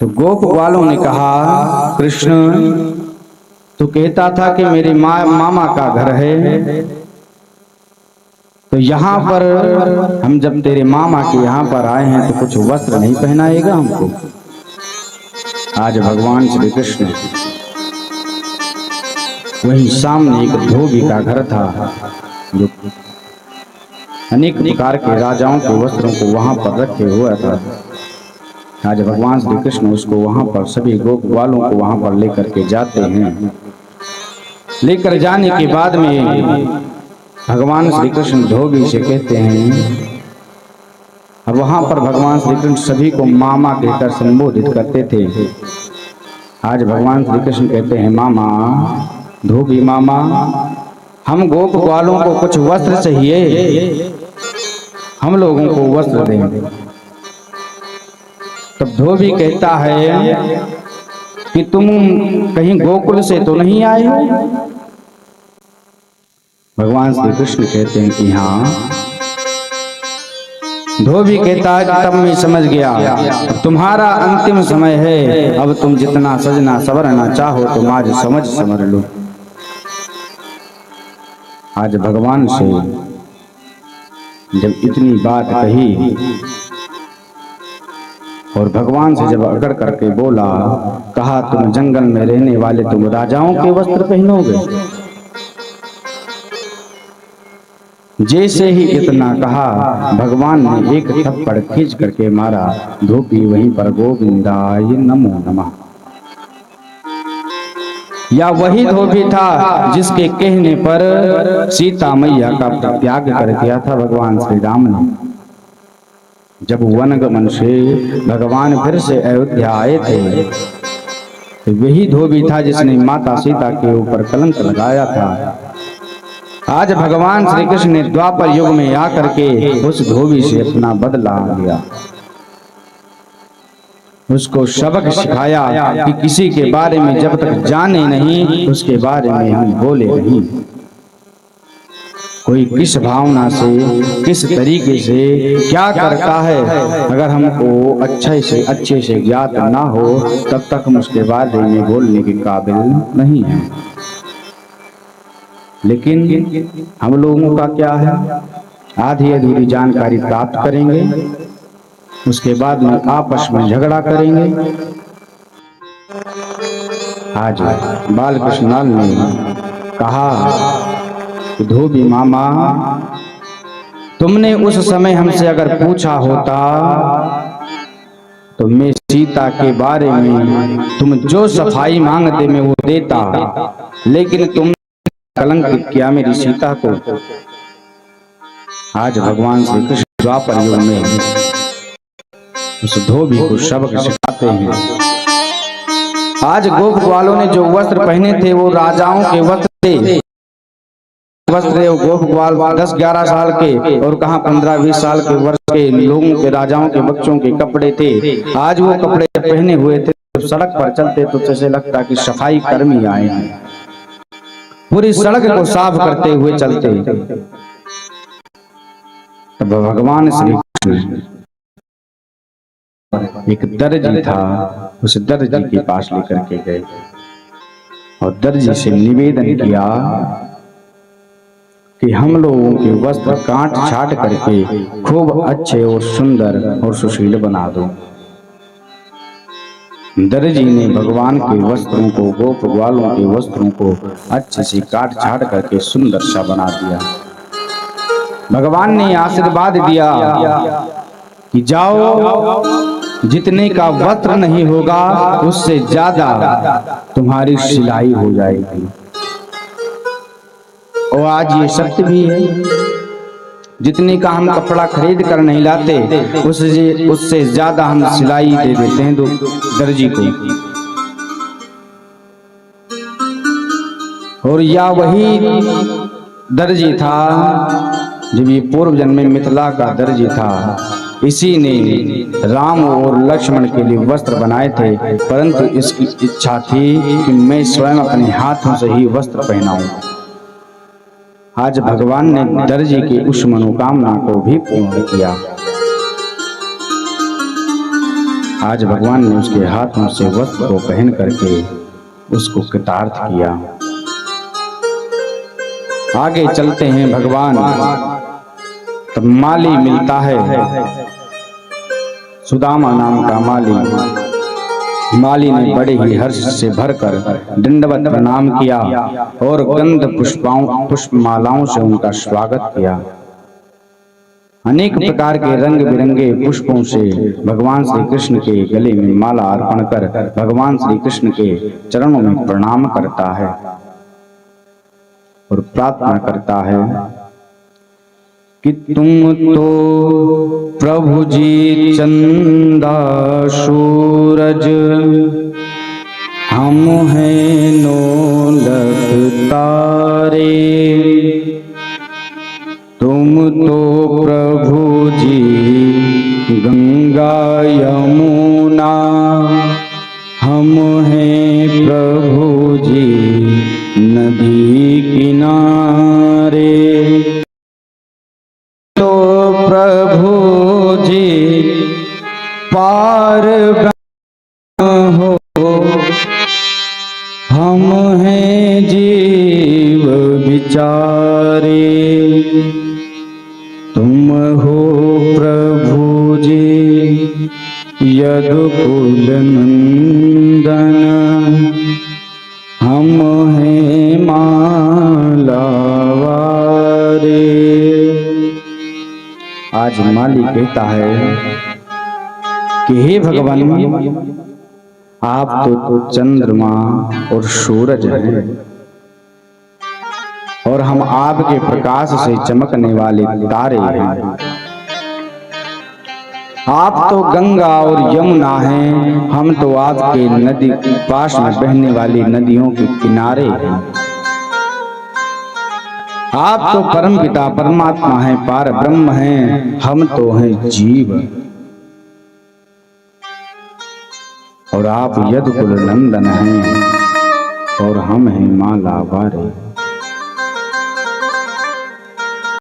तो गोप ग्वालों ने कहा, कृष्ण तू कहता था कि मेरे मामा का घर है, तो यहाँ पर हम जब तेरे मामा के यहाँ पर आए हैं तो कुछ वस्त्र नहीं पहनाएगा हमको। आज भगवान श्री कृष्ण वहीं सामने एक धोबी का घर था जो अनेक प्रकार के राजाओं के वस्त्रों को वहां पर रखे हुआ था। आज भगवान श्री कृष्ण उसको वहां पर सभी गोप ग्वालों को वहां पर लेकर के जाते हैं। लेकर जाने के बाद में भगवान श्री कृष्ण धोबी से कहते हैं, अब वहां पर भगवान श्री कृष्ण सभी को मामा कहकर संबोधित करते थे। आज भगवान श्री कृष्ण कहते हैं, मामा, धोबी मामा, हम गोप ग्वालों को कुछ वस्त्र चाहिए, हम लोगों को वस्त्र दें। तब धोबी कहता है कि तुम कहीं गोकुल से तो नहीं आए हो? भगवान श्री कृष्ण कहते हैं कि हाँ। धोबी कहता है कि तब मैं समझ गया, अब तुम्हारा अंतिम समय है, अब तुम जितना सजना संवरना चाहो तुम आज समझ समझ लो। आज भगवान से जब इतनी बात कही और भगवान से जब अकड़ करके बोला, कहा तुम जंगल में रहने वाले तुम राजाओं के वस्त्र पहनोगे। जैसे ही इतना कहा, भगवान ने एक थप्पड़ खींच करके मारा। धोबी वहीं पर गोविंदाय नमो नमः। या वही धोबी था जिसके कहने पर सीता मैया का त्याग कर दिया था भगवान श्री राम ने। जब वनगमन से भगवान फिर से अयोध्या आए थे, तो वही धोबी था जिसने माता सीता के ऊपर कलंक लगाया था। आज भगवान श्री कृष्ण ने द्वापर युग में आकर के उस धोबी से अपना बदला लिया, उसको सबक सिखाया कि किसी के बारे में जब तक जाने नहीं उसके बारे में हम बोले नहीं। कोई किस भावना से किस तरीके से क्या करता है, अगर हमको अच्छे से ज्ञात ना हो तब तक हम उसके बारे में बोलने के काबिल नहीं है। लेकिन हम लोगों का क्या है, आधी अधूरी जानकारी प्राप्त करेंगे, उसके बाद में आपस में झगड़ा करेंगे। आज बालकृष्ण लाल ने कहा कि धोबी मामा, तुमने उस समय हमसे अगर पूछा होता तो मैं सीता के बारे में तुम जो सफाई मांगते मैं वो देता, लेकिन तुम कलंक किया मेरी सीता को। आज भगवान श्री कृष्ण द्वापर युग में उस धोबी को सबक सिखाते हैं। आज गोप ग्वालों ने जो वस्त्र पहने थे वो राजाओं के वस्त्र थे। गोप ग्वाल 10-11 साल के और कहां 15-20 साल के वर्ष के लोगों के, राजाओं के बच्चों के कपड़े थे। आज वो कपड़े पहने हुए थे, तो सड़क पर चलते तो जैसे लगता कि सफाई कर्मी आए हैं, पूरी सड़क को साफ करते हुए चलते। तब भगवान श्री कृष्ण एक दर्जी था, उस दर्जी के पास लेकर के गए और दर्जी से निवेदन किया कि हम लोगों के वस्त्र काट छाट करके खूब अच्छे और सुंदर और सुशील बना दो। दर्जी ने भगवान के वस्त्रों को, गोप ग्वालों के वस्त्रों को अच्छे से काट छाट करके सुंदर सा बना दिया। भगवान ने आशीर्वाद दिया कि जाओ, जितने का वस्त्र नहीं होगा उससे ज्यादा तुम्हारी सिलाई हो जाएगी। और आज ये सत्य भी है, जितने का हम कपड़ा खरीद कर नहीं लाते उससे ज्यादा हम सिलाई दे देते हैं दर्जी को। और या वही दर्जी था जब ये पूर्व जन्म में मिथिला का दर्जी था, इसी ने राम और लक्ष्मण के लिए वस्त्र बनाए थे, परंतु इसकी इच्छा थी कि मैं स्वयं अपने हाथों से ही वस्त्र पहनाऊं। आज भगवान ने दर्जी की उस मनोकामना को भी पूर्ण किया। आज भगवान ने उसके हाथों से वस्त्र को पहन करके उसको कृतार्थ किया। आगे चलते हैं भगवान, तब माली मिलता है, सुदामा नाम का माली। माली ने बड़े ही हर्ष से भरकर दंडवत प्रणाम किया और गंध पुष्पमालाओं से उनका स्वागत किया। अनेक प्रकार के रंग बिरंगे पुष्पों से भगवान श्री कृष्ण के गले में माला अर्पण कर भगवान श्री कृष्ण के चरणों में प्रणाम करता है और प्रार्थना करता है कि तुम तो प्रभु जी चंदा सूरज, हम हैं नौलख तारे। तुम तो प्रभु जी गंगा यमुना, हम हैं प्रभु जी नदी किनारे। तो प्रभु जी पार ब्रह्म हो, हम हैं जीव बिचारे। तुम हो प्रभु जी यदुकुल नंदन, हम हैं माला वारे। आज माली कहता है कि हे भगवान, आप तो चंद्रमा और सूरज हैं और हम आपके प्रकाश से चमकने वाले तारे हैं। आप तो गंगा और यमुना हैं, हम तो आपके नदी पास में बहने वाली नदियों के किनारे हैं। आप तो परम पिता परमात्मा हैं, पार ब्रह्म हैं, हम तो हैं जीव। और आप यदुकुल नंदन हैं और हम हैं माला वारे।